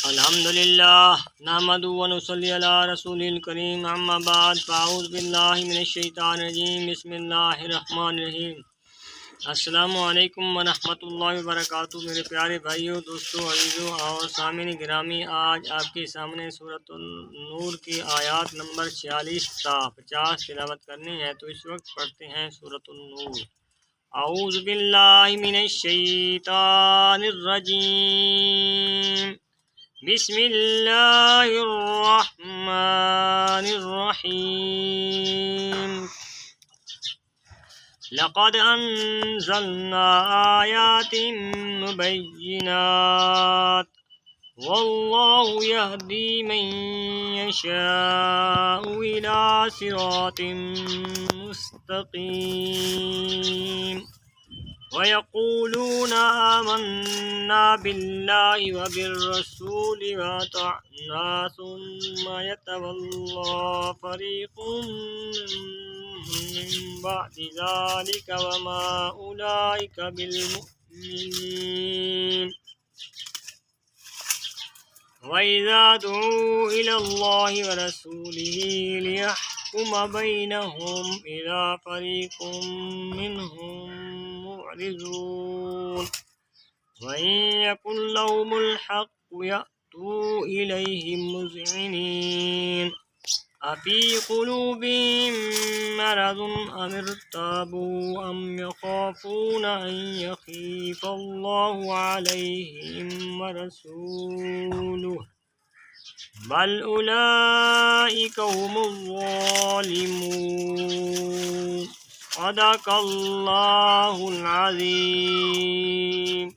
الحمدللہ نحمدہ ونصلی علی رسول الکریم اما بعد فاعوذ باللہ من الشیطان الرجیم بسم اللہ الرحمن الرحیم۔ السلام علیکم ورحمۃ اللہ وبرکاتہ۔ میرے پیارے بھائیوں، دوستوں، عزیزوں اور سامعین گرامی، آج آپ کے سامنے سورۃ النور کی آیات نمبر 46 تا 50 تلاوت کرنی ہے، تو اس وقت پڑھتے ہیں سورۃ النور۔ اعوذ باللہ من الشیطان الرجیم، بسم اللہ الرحمن الرحیم۔ لقد انزلنا آیات مبینات واللہ یہدی من یشاء الی صراط مستقیم۔ وَيَقُولُونَ آمَنَّا بِاللَّهِ وَبِالرَّسُولِ وَأَطَعْنَا ثُمَّ يَتَوَلَّى فَرِيقٌ مِّن بَعْدِ ذَلِكَ وَمَا أُولَٰئِكَ بِالْمُؤْمِنِينَ۔ وَإِذَا دُعُوا إِلَى اللَّهِ وَرَسُولِهِ لِيَحْكُمَ بَيْنَهُمْ إِذَا فَرِيقٌ مِّنْهُم معرضون، وَإِن يَكُن لَّهُمُ الْحَقُّ يَأْتُوا إِلَيْهِ مُذْعِنِينَ۔ أَفِي قُلُوبِهِم مَّرَضٌ أَمِ ارْتَابُوا أَمْ يَخَافُونَ أَن يَخِيفَ اللَّهُ عَلَيْهِمْ وَرَسُولُهُ بَلْ أُولَٰئِكَ هُمُ الظَّالِمُونَ۔ صدق اللہ العظیم۔